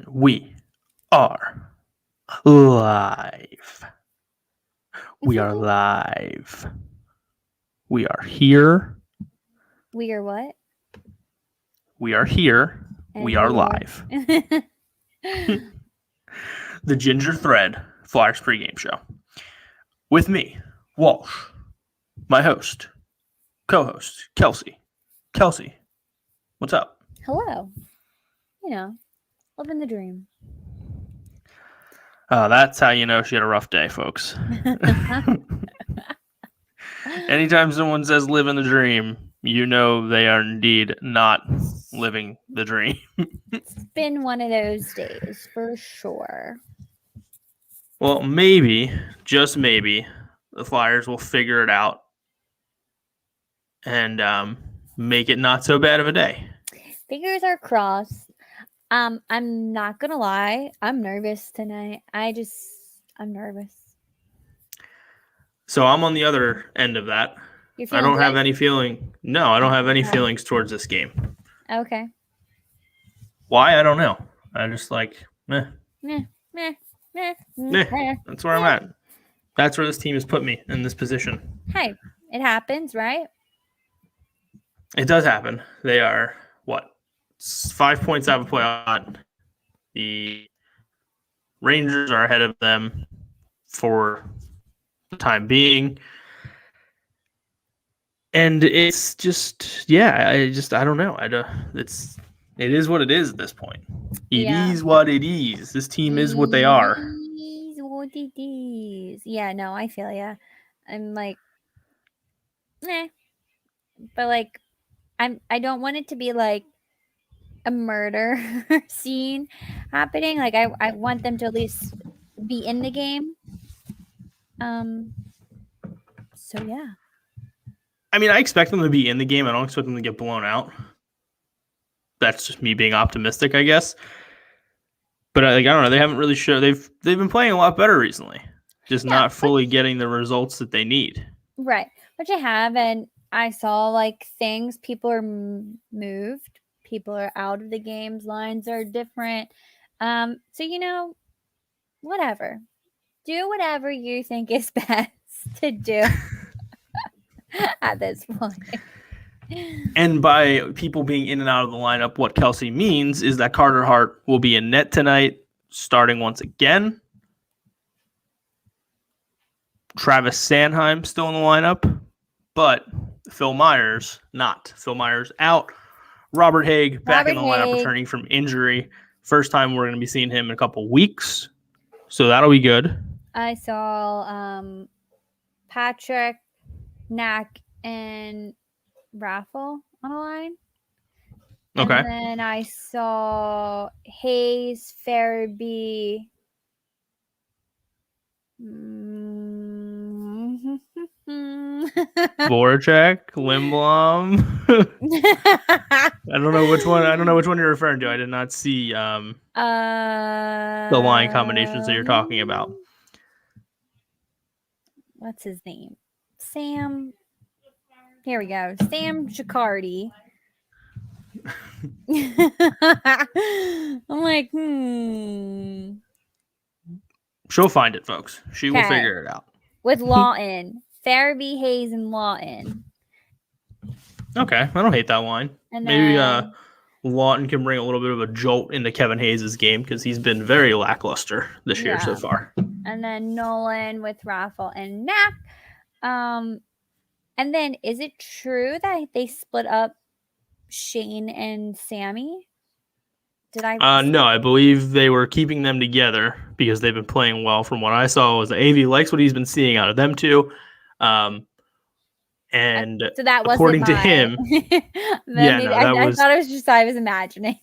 We are live. We are live. We are here. We are what? We are here. And we are live. The Ginger Thread Flyers pregame show. With me, Walsh. My host, co-host, Kelsey. Kelsey, what's up? Hello. Living the dream. That's how you know she had a rough day, folks. Anytime someone says living the dream, you know they are indeed not living the dream. It's been one of those days for sure. Well, maybe, just maybe, the Flyers will figure it out and make it not so bad of a day. Fingers are crossed. I'm not gonna lie. I'm nervous tonight. I'm nervous. So I'm on the other end of that. I don't have any feeling. No, I don't have any feelings towards this game. Okay. Why? I don't know. I just meh. Meh. That's where I'm at. That's where this team has put me in this position. Hey, it happens, right? It does happen. They are, 5 points out of a playoff. The Rangers are ahead of them for the time being. And it's just, I don't know. It is what it is at this point. It is what it is. This team is what they are. It is what it is. Yeah, no, I feel ya. I'm like, but I don't want it to be like a murder scene happening. Like I want them to at least be in the game. So yeah. I mean, I expect them to be in the game. I don't expect them to get blown out. That's just me being optimistic, I guess. But I don't know. They haven't really shown. They've been playing a lot better recently. Just not fully getting the results that they need. Right, which I have, and I saw things. People are moved. People are out of the games. Lines are different. So whatever. Do whatever you think is best to do at this point. And by people being in and out of the lineup, what Kelsey means is that Carter Hart will be in net tonight, starting once again. Travis Sanheim still in the lineup, but Phil Myers not. Phil Myers out. Robert Haig back in the lineup, returning from injury. First time we're going to be seeing him in a couple weeks, so that'll be good. I saw Patrick, Knack, and Raffle on a line. Okay. And then I saw Hayes, Farabee, Voracek, Lindblom. I don't know which one you're referring to. I did not see the line combinations that you're talking about. What's his name? Sam. Here we go. Sam Chicardi. I'm like, She'll find it, folks. She will figure it out. With Lawton. Farabee, Hayes, and Lawton. Okay. I don't hate that line. And maybe Lawton can bring a little bit of a jolt into Kevin Hayes' game because he's been very lackluster this year so far. And then Nolan with Raffle and Knack. And then is it true that they split up Shane and Sammy? No, I believe they were keeping them together because they've been playing well. From what I saw, was AV likes what he's been seeing out of them two. And so that was according to him, I thought it was just I was imagining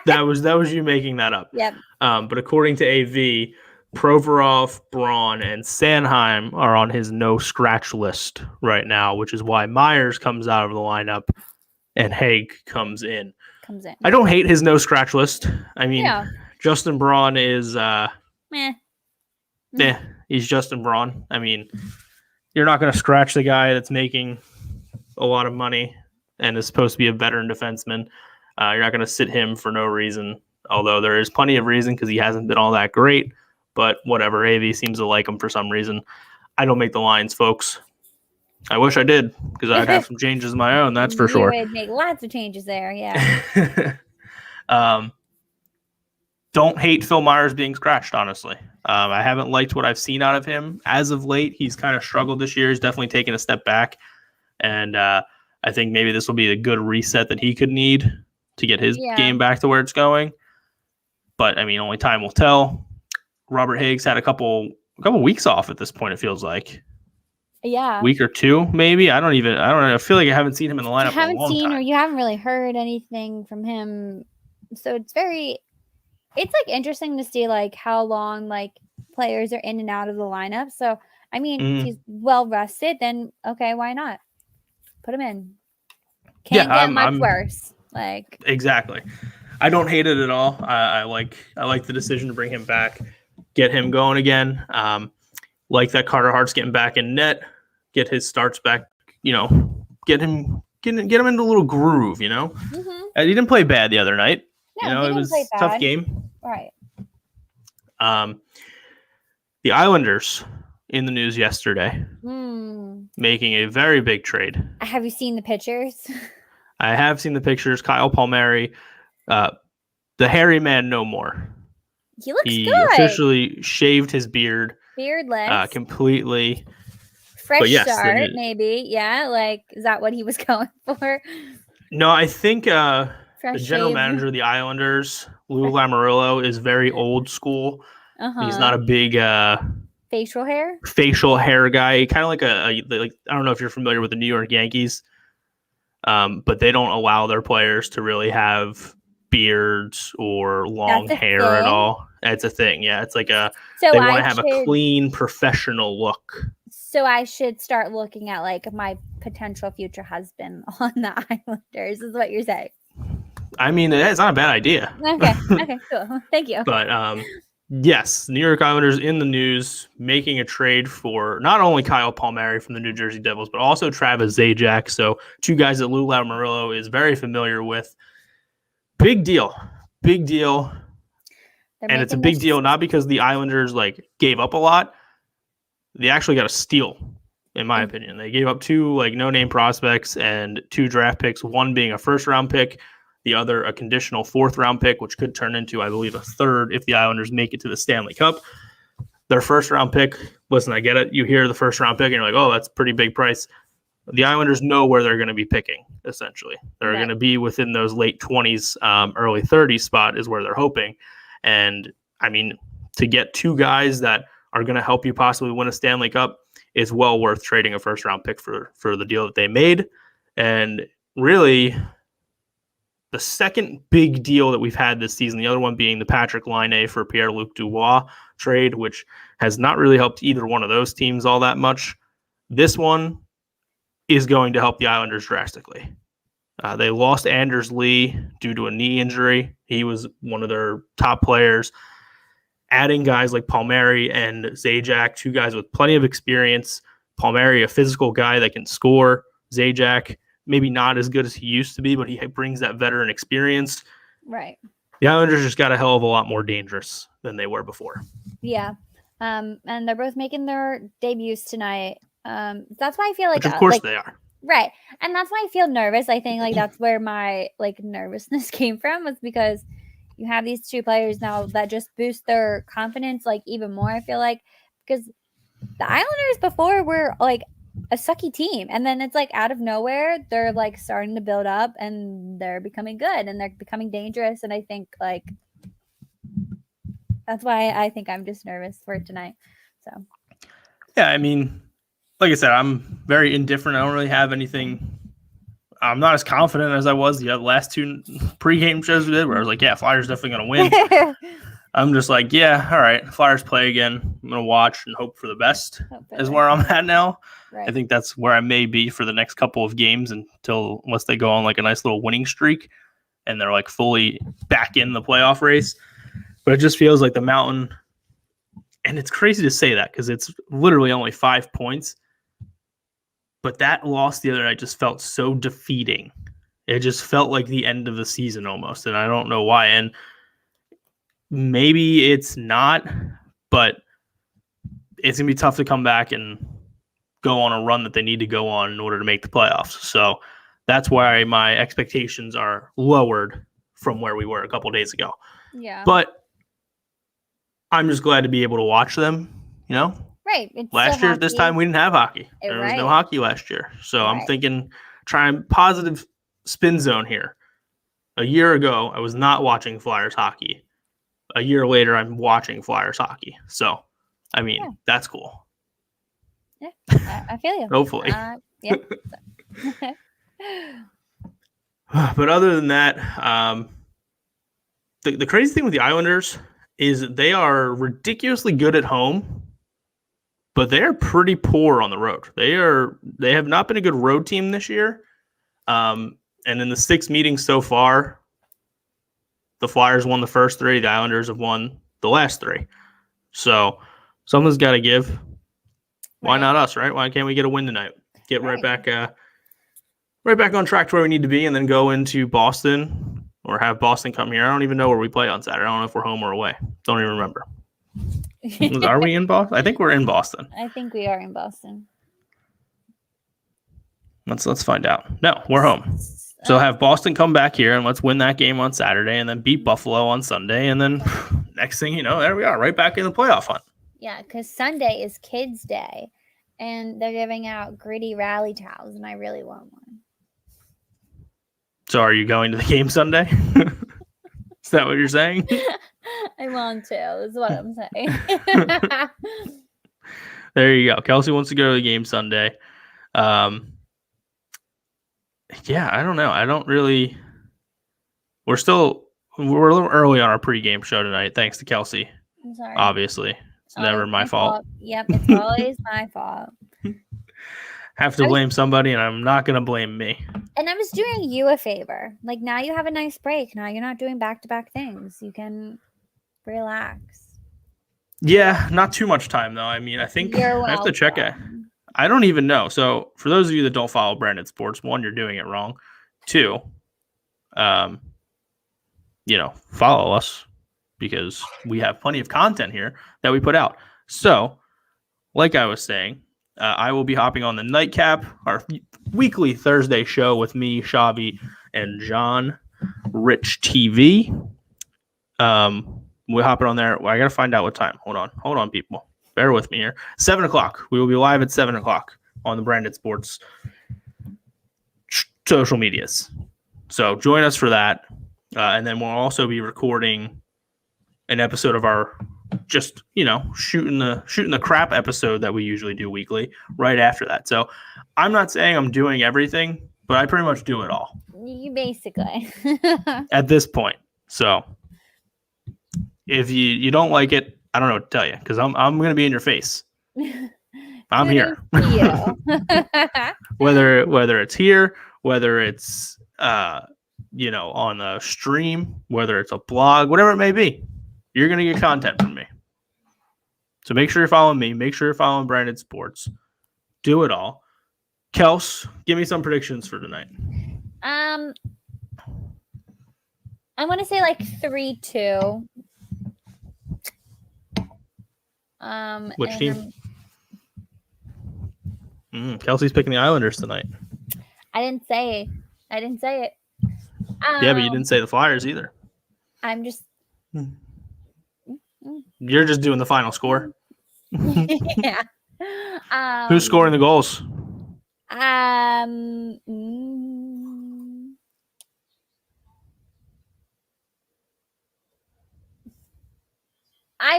that was you making that up. Yep. But according to AV, Provorov, Braun, and Sanheim are on his no scratch list right now, which is why Myers comes out of the lineup and Haig comes in. I don't hate his no scratch list. I mean, Justin Braun is he's Justin Braun. I mean, you're not going to scratch the guy that's making a lot of money and is supposed to be a veteran defenseman. You're not going to sit him for no reason. although there is plenty of reason because he hasn't been all that great. But whatever, AV seems to like him for some reason. I don't make the lines, folks. I wish I did because I'd have some changes of my own, that's for sure. You would make lots of changes there, yeah. Don't hate Phil Myers being scratched, honestly. I haven't liked what I've seen out of him as of late. He's kind of struggled this year. He's definitely taken a step back. And I think maybe this will be a good reset that he could need to get his game back to where it's going. But, I mean, only time will tell. Robert Higgs had a couple weeks off at this point, it feels like. Yeah. Week or two, maybe. I don't know. I feel like I haven't seen him in the lineup in a long time. Or you haven't really heard anything from him. So it's like interesting to see like how long like players are in and out of the lineup. So, I mean, if he's well rested, then okay, why not? Put him in. Can't get much worse. Like exactly. I don't hate it at all. I like the decision to bring him back, get him going again. Like that Carter Hart's getting back in net, get his starts back. Get him into a little groove. He didn't play bad the other night. No, it was a tough game. Right. The Islanders in the news yesterday, making a very big trade. Have you seen the pictures? I have seen the pictures. Kyle Palmieri, the hairy man no more. He looks good. He officially shaved his beard. Beardless. Completely. Fresh start, maybe. Yeah, like, is that what he was going for? No, I think the general manager of the Islanders, Lou Lamoriello, is very old school. He's not a big facial hair guy. Kind of like I don't know if you're familiar with the New York Yankees, but they don't allow their players to really have beards or long hair at all. It's a thing. Yeah, it's like they want to have a clean, professional look. So I should start looking at like my potential future husband on the Islanders, is what you're saying. I mean, it's not a bad idea. Okay, cool. Thank you. But yes, New York Islanders in the news, making a trade for not only Kyle Palmieri from the New Jersey Devils, but also Travis Zajac. So two guys that Lou Lamoriello is very familiar with. Big deal. And it's a big deal not because the Islanders gave up a lot. They actually got a steal, in my opinion. They gave up two no-name prospects and two draft picks, one being a first-round pick, the other a conditional fourth-round pick, which could turn into, I believe, a third if the Islanders make it to the Stanley Cup. Their first-round pick, listen, I get it. You hear the first-round pick, and you're like, oh, that's a pretty big price. The Islanders know where they're going to be picking, essentially. They're going to be within those late 20s, early 30s spot is where they're hoping. And, I mean, to get two guys that are going to help you possibly win a Stanley Cup is well worth trading a first-round pick for the deal that they made. And really, the second big deal that we've had this season, the other one being the Patrick Laine for Pierre-Luc Dubois trade, which has not really helped either one of those teams all that much. This one is going to help the Islanders drastically. They lost Anders Lee due to a knee injury. He was one of their top players. Adding guys like Palmieri and Zajac, two guys with plenty of experience. Palmieri, a physical guy that can score. Zajac, maybe not as good as he used to be, but he brings that veteran experience. Right. The Islanders just got a hell of a lot more dangerous than they were before. Yeah. And they're both making their debuts tonight. That's why I feel like... Which of course they are. Right. And that's why I feel nervous. I think that's where my nervousness came from, was because you have these two players now that just boost their confidence even more, I feel like, because the Islanders before were a sucky team, and then it's out of nowhere they're starting to build up and they're becoming good and they're becoming dangerous, and I think that's why I think I'm just nervous for tonight. So yeah, I mean, like I said, I'm very indifferent. I don't really have anything. I'm not as confident as I was the last two pregame shows we did, where I was like, yeah, Flyers definitely going to win. I'm just like, yeah, all right, Flyers play again. I'm going to watch and hope for the best is where I'm at now. Right. I think that's where I may be for the next couple of games unless they go on a nice little winning streak and they're fully back in the playoff race. But it just feels like the Mountain, and it's crazy to say that because it's literally only 5 points. But that loss the other night just felt so defeating. It just felt like the end of the season almost, and I don't know why. And maybe it's not, but it's going to be tough to come back and go on a run that they need to go on in order to make the playoffs. So that's why my expectations are lowered from where we were a couple days ago. Yeah. But I'm just glad to be able to watch them, you know? Right. It's last year, this time, we didn't have hockey. There was no hockey last year. So I'm thinking, trying positive spin zone here. A year ago, I was not watching Flyers hockey. A year later, I'm watching Flyers hockey. So, I mean, that's cool. Yeah, I feel you. Hopefully. Yeah. But other than that, the crazy thing with the Islanders is they are ridiculously good at home, but they are pretty poor on the road. They have not been a good road team this year. And in the 6 meetings so far, the Flyers won the first 3. The Islanders have won the last 3. So something's got to give. Why not us, right? Why can't we get a win tonight? Get right back on track to where we need to be, and then go into Boston or have Boston come here. I don't even know where we play on Saturday. I don't know if we're home or away. Don't even remember. Are we in Boston? I think we're in Boston. I think we are in Boston. Let's find out. No, we're home. So have Boston come back here, and let's win that game on Saturday, and then beat Buffalo on Sunday, and then next thing you know, there we are, right back in the playoff hunt. Yeah, because Sunday is Kids Day, and they're giving out gritty rally towels, and I really want one. So are you going to the game Sunday? Is that what you're saying? I want to, is what I'm saying. There you go. Kelsey wants to go to the game Sunday. Yeah, I don't know. I don't really. We're a little early on our pregame show tonight, thanks to Kelsey. I'm sorry. Obviously. It's never my fault. Yep, it's always my fault. Have to blame somebody, and I'm not going to blame me. And I was doing you a favor. Like, now you have a nice break. Now you're not doing back-to-back things. You can relax. Yeah, not too much time, though. I mean, I think I have to check it. I don't even know. So for those of you that don't follow Branded Sports, 1, you're doing it wrong. 2, follow us, because we have plenty of content here that we put out. So, like I was saying, I will be hopping on the Nightcap, our weekly Thursday show with me, Shavi, and John, Rich TV. We're hopping on there. Well, I got to find out what time. Hold on, people. Bear with me here. 7 o'clock. We will be live at 7 o'clock on the Branded Sports social medias. So join us for that. And then we'll also be recording an episode of our just, shooting the crap episode that we usually do weekly right after that. So I'm not saying I'm doing everything, but I pretty much do it all. You basically. At this point. So if you don't like it, I don't know what to tell you, because I'm going to be in your face. I'm here. whether it's here, whether it's on a stream, whether it's a blog, whatever it may be, you're going to get content from me. So make sure you're following me. Make sure you're following Branded Sports. Do it all. Kels, give me some predictions for tonight. I want to say like 3-2. Which team? Kelsey's picking the Islanders tonight. I didn't say it. Yeah, but you didn't say the Flyers either. I'm just. You're just doing the final score. Yeah. Who's scoring the goals? I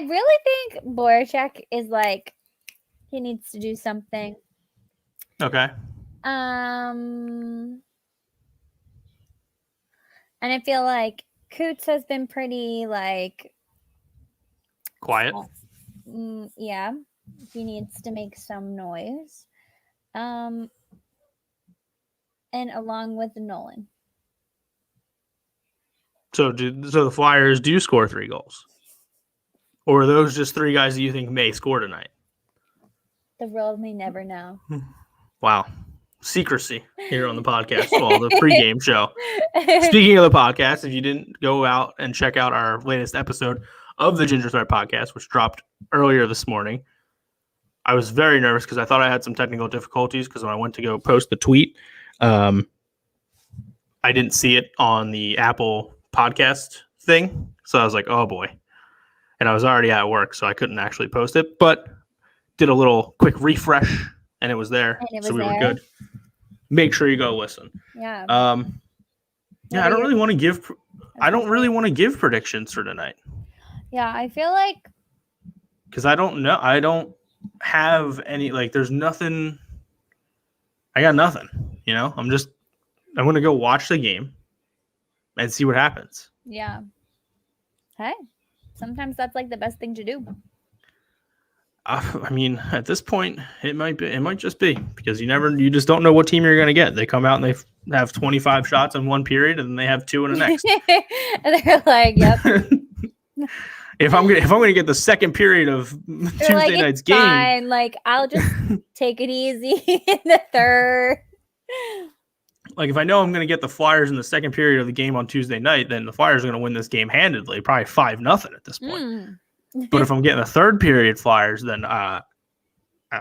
really think Voracek is he needs to do something. Okay. And I feel like Coots has been pretty quiet. Yeah, he needs to make some noise. And along with Nolan. So the Flyers do score 3 goals? Or are those just 3 guys that you think may score tonight? The world may never know. Wow. secrecy here on the podcast, well, the pregame show. Speaking of the podcast, if you didn't go out and check out our latest episode of the Ginger Thread podcast, which dropped earlier this morning, I was very nervous because I thought I had some technical difficulties because when I went to go post the tweet, I didn't see it on the Apple podcast thing. So I was like, oh boy. And I was already at work, so I couldn't actually post it, but did a little quick refresh and it was there. So we were good. Make sure you go listen. Yeah. I don't really want to give predictions for tonight. Yeah, I feel like because I don't know. I don't have any, like, there's nothing. I got nothing, I'm going to go watch the game and see what happens. Yeah. Hey, sometimes that's like the best thing to do. I mean, at this point, it might just be because you just don't know what team you're going to get. They come out and they have 25 shots in one period and then they have 2 in the next. And they're like, yep. If I'm going to get the second period of Tuesday night's game, fine. Like, I'll just take it easy in the third. Like, if I know I'm going to get the Flyers in the second period of the game on Tuesday night, then the Flyers are going to win this game handedly, probably 5-0 at this point. But if I'm getting the third period Flyers, then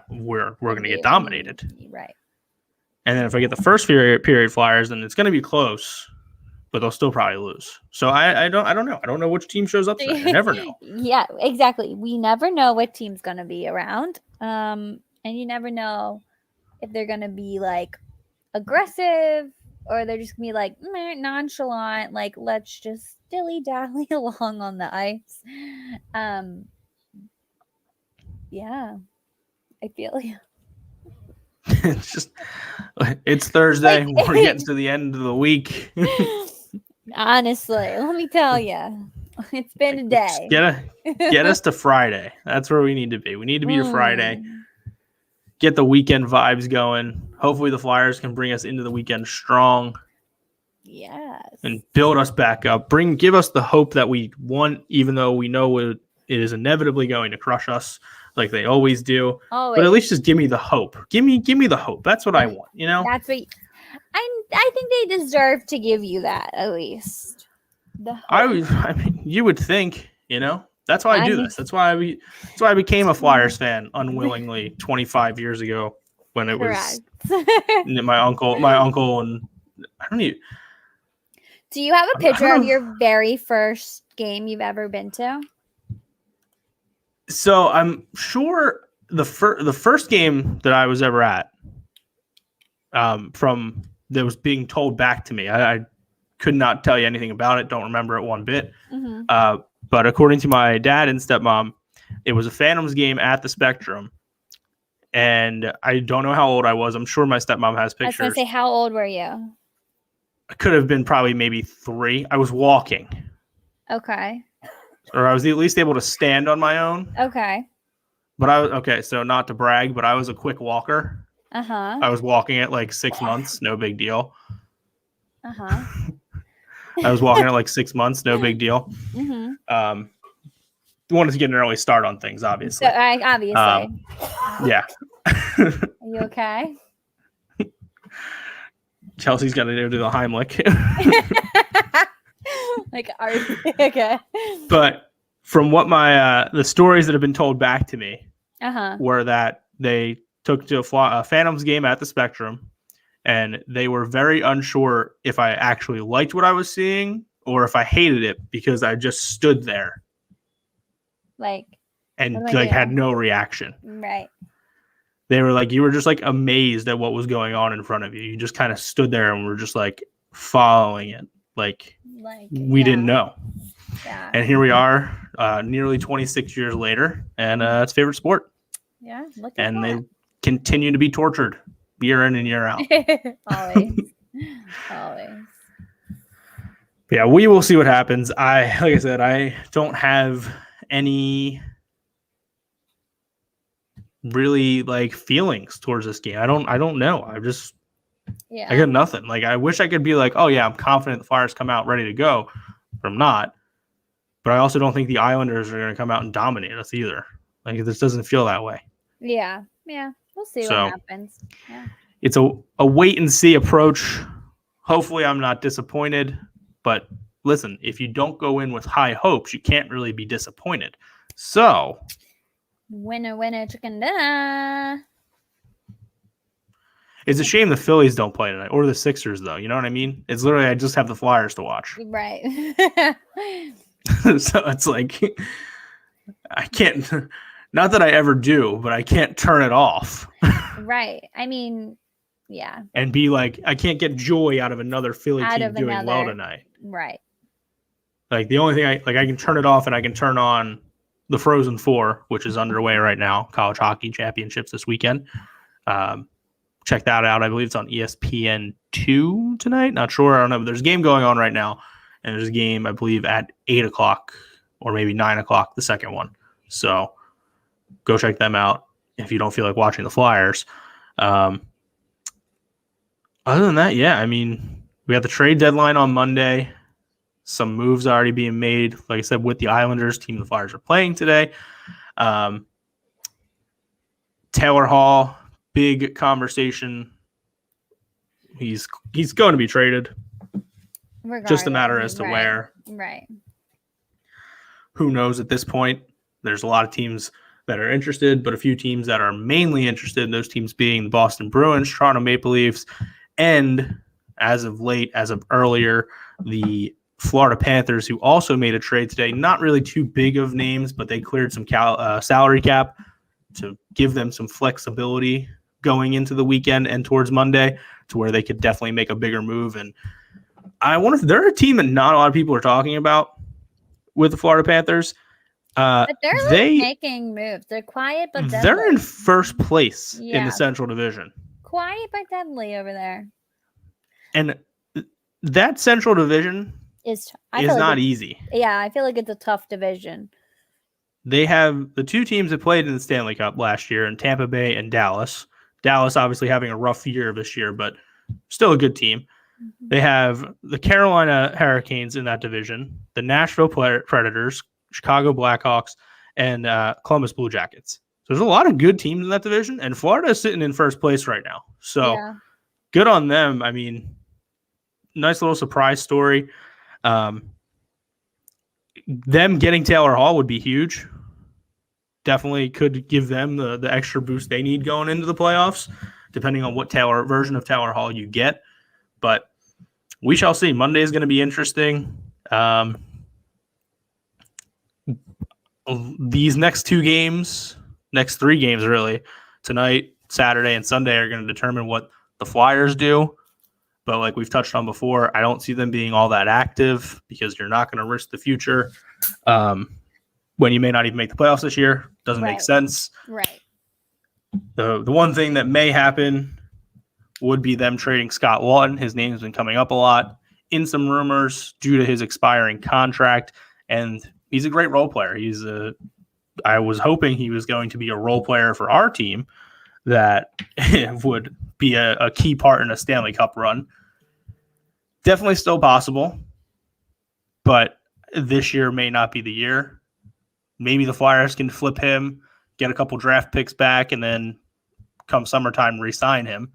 we're going to get dominated. Right. And then if I get the first period Flyers, then it's going to be close, but they'll still probably lose. So I don't know. I don't know which team shows up today. I never know. Yeah, exactly. We never know what team's going to be around. And you never know if they're going to be like aggressive or they're just going to be like nonchalant. Like, let's just dilly-dally along on the ice. Yeah, I feel you. It's Thursday. We're getting to the end of the week. Honestly, let me tell you, it's been a day. Get us to Friday. That's where we need to be. We need to be to Friday. Get the weekend vibes going. Hopefully the Flyers can bring us into the weekend strong. Yes. And build us back up. Give us the hope that we want, even though we know it is inevitably going to crush us like they always do. Always. But at least just give me the hope. Give me the hope. That's what I want, That's what I think they deserve to give you that, at least. The hope. I mean, you would think, That's why I do this. That's why I became a Flyers fan unwillingly 25 years ago when it was my uncle and I don't even. Do you have a picture of your very first game you've ever been to? So I'm sure the first game that I was ever at, from that was being told back to me. I could not tell you anything about it. Don't remember it one bit. Mm-hmm. But according to my dad and stepmom, it was a Phantoms game at the Spectrum. And I don't know how old I was. I'm sure my stepmom has pictures. I was going to say, how old were you? I could have been probably maybe 3. I was walking. Okay. Or I was at least able to stand on my own. Okay. But so not to brag, but I was a quick walker. Uh-huh. I was walking at like 6 months, no big deal. Uh-huh. I was walking at like 6 months, no big deal. Mm-hmm. Wanted to get an early start on things, obviously. So, obviously. Yeah. Are you okay? Kelsey's got to go do the Heimlich. Like, are you okay? But from what the stories that have been told back to me were that they took to a Phantoms game at the Spectrum, and they were very unsure if I actually liked what I was seeing or if I hated it because I just stood there. Had no reaction. Right. They were like, you were just like amazed at what was going on in front of you. You just kind of stood there and were just like following it. We didn't know. Yeah. And here we are, nearly 26 years later, and it's favorite sport. Yeah. And they continue to be tortured year in and year out. Always. Yeah, we will see what happens. Like I said, I don't have any really feelings towards this game. I don't know. I got nothing. I wish I could be like, oh yeah, I'm confident the Flyers come out ready to go, but I'm not. But I also don't think the Islanders are going to come out and dominate us either. This doesn't feel that way. Yeah. We'll see what happens. it's a wait and see approach. Hopefully I'm not disappointed, but listen, if you don't go in with high hopes, you can't really be disappointed. So, winner, winner, chicken dinner. It's a shame the Phillies don't play tonight, or the Sixers, though. You know what I mean? It's literally, I just have the Flyers to watch. Right. So it's like, I can't, not that I ever do, but I can't turn it off. Right. I mean, yeah. And be like, I can't get joy out of another Philly team doing well tonight. Right. Like, the only thing I can turn it off and I can turn on the Frozen Four, which is underway right now, college hockey championships this weekend. Check that out. I believe it's on ESPN2 tonight. Not sure. I don't know. But there's a game going on right now. And there's a game, I believe, at 8 o'clock or maybe 9 o'clock, the second one. So go check them out if you don't feel like watching the Flyers. Other than that, yeah, I mean, we got the trade deadline on Monday. Some moves already being made. Like I said, with the Islanders, team the Flyers are playing today. Taylor Hall, big conversation. He's going to be traded. Regardless, just a matter as to where. Right. Who knows at this point? There's a lot of teams that are interested, but a few teams that are mainly interested, those teams being the Boston Bruins, Toronto Maple Leafs, and as of earlier, the Florida Panthers, who also made a trade today. Not really too big of names, but they cleared some salary cap to give them some flexibility going into the weekend and towards Monday to where they could definitely make a bigger move. And I wonder if they're a team that not a lot of people are talking about with the Florida Panthers. But they're making moves. They're quiet but deadly. They're in first place in the Central Division. Quiet but deadly over there. And that Central Division is not easy. Yeah, I feel like it's a tough division. They have the two teams that played in the Stanley Cup last year in Tampa Bay and Dallas. Dallas obviously having a rough year this year, but still a good team. Mm-hmm. They have the Carolina Hurricanes in that division, the Nashville Predators, Chicago Blackhawks, and Columbus Blue Jackets. So there's a lot of good teams in that division, and Florida is sitting in first place right now. So good on them. I mean, nice little surprise story. Them getting Taylor Hall would be huge. Definitely could give them the extra boost they need going into the playoffs, depending on what version of Taylor Hall you get. But we shall see. Monday is going to be interesting. These next three games really, tonight, Saturday, and Sunday are going to determine what the Flyers do. But like we've touched on before, I don't see them being all that active because you're not going to risk the future when you may not even make the playoffs this year. Doesn't make sense. Right. The one thing that may happen would be them trading Scott Laughton. His name's been coming up a lot in some rumors due to his expiring contract, and he's a great role player. I was hoping he was going to be a role player for our team that would be a key part in a Stanley Cup run. Definitely still possible, but this year may not be the year. Maybe the Flyers can flip him, get a couple draft picks back, and then come summertime re-sign him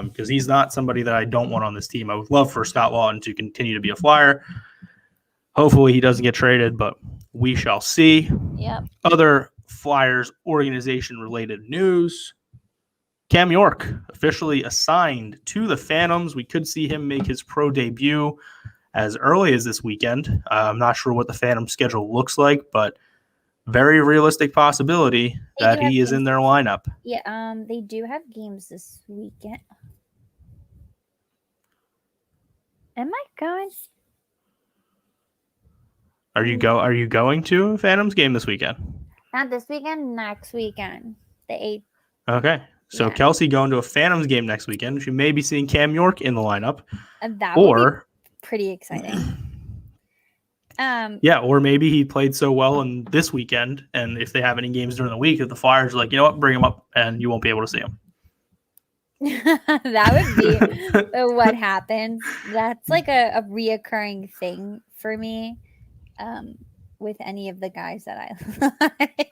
because he's not somebody that I don't want on this team. I would love for Scott Laughton to continue to be a Flyer. Hopefully he doesn't get traded, but we shall see. Yep. Other Flyers organization-related news. Cam York officially assigned to the Phantoms. We could see him make his pro debut as early as this weekend. I'm not sure what the Phantom schedule looks like, but very realistic possibility that he is in their lineup. Yeah, they do have games this weekend. Am I going? Are you going to a Phantoms game this weekend? Not this weekend, next weekend. The 8th. Okay. So Kelsey going to a Phantoms game next weekend. She may be seeing Cam York in the lineup. That would be pretty exciting. Or maybe he played so well in this weekend, and if they have any games during the week, if the Flyers are like, you know what, bring him up, and you won't be able to see him. That would be what happens. That's like a reoccurring thing for me with any of the guys that I like.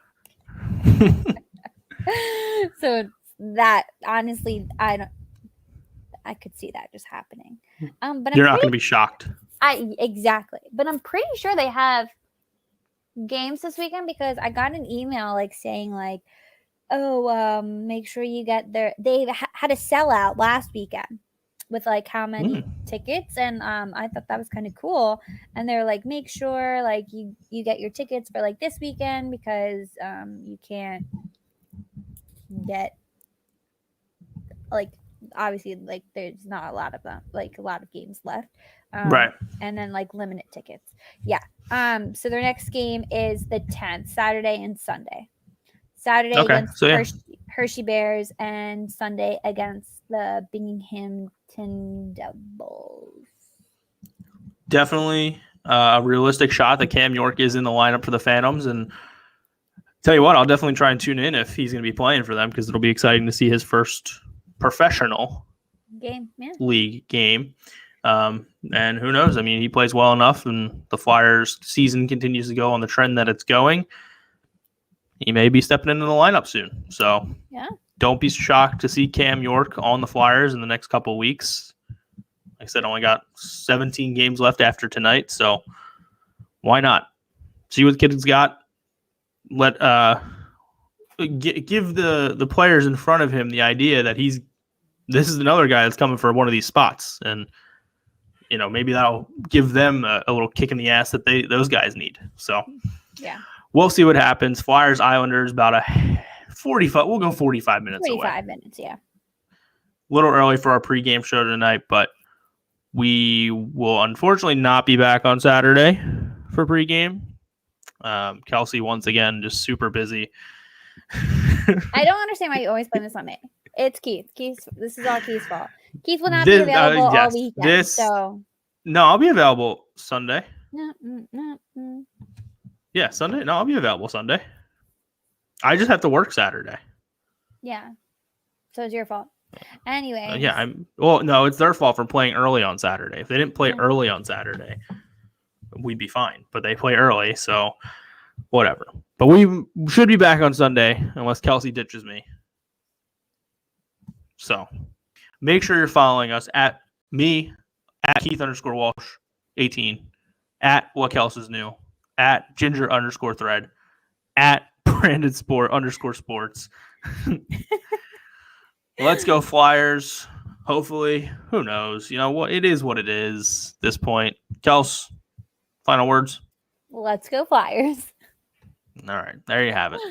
So that honestly, I could see that just happening. But You're not going to be shocked. Exactly. But I'm pretty sure they have games this weekend because I got an email like saying like, oh, make sure you get there. They had a sellout last weekend with like how many tickets, and I thought that was kind of cool. And they're like, make sure like you get your tickets for like this weekend because you can't get like obviously like there's not a lot of them, like a lot of games left, Right. and then like limited tickets. Yeah. So their next game is the 10th, Saturday and Sunday. Saturday against Hershey Bears and Sunday against the Binghamton Devils. Definitely a realistic shot that Cam York is in the lineup for the Phantoms. And tell you what, I'll definitely try and tune in if he's going to be playing for them because it'll be exciting to see his first professional league game. And who knows? I mean, he plays well enough and the Flyers season continues to go on the trend that it's going. He may be stepping into the lineup soon. So don't be shocked to see Cam York on the Flyers in the next couple of weeks. Like I said, only got 17 games left after tonight. So why not? See what the kid's got. Give the players in front of him the idea that this is another guy that's coming for one of these spots. And, maybe that'll give them a little kick in the ass that those guys need. So, yeah. We'll see what happens. Flyers, Islanders, about a 45. We'll go 45 minutes 45 minutes, yeah. A little early for our pregame show tonight, but we will unfortunately not be back on Saturday for pregame. Kelsey, once again, just super busy. I don't understand why you always blame this on me. It's Keith. This is all Keith's fault. Keith will not be available all weekend. No, I'll be available Sunday. No. Yeah, Sunday. No, I'll be available Sunday. I just have to work Saturday. Yeah. So it's your fault. Anyway. No, it's their fault for playing early on Saturday. If they didn't play early on Saturday, we'd be fine. But they play early, so whatever. But we should be back on Sunday unless Kelsey ditches me. So make sure you're following us at me, at Keith_Walsh 18, at What Kelsey is New, at Ginger_thread, at Brandon_sports. Let's go Flyers. Hopefully, who knows? What it is, what it is. At this point, Kels, final words. Let's go Flyers. All right, there you have it.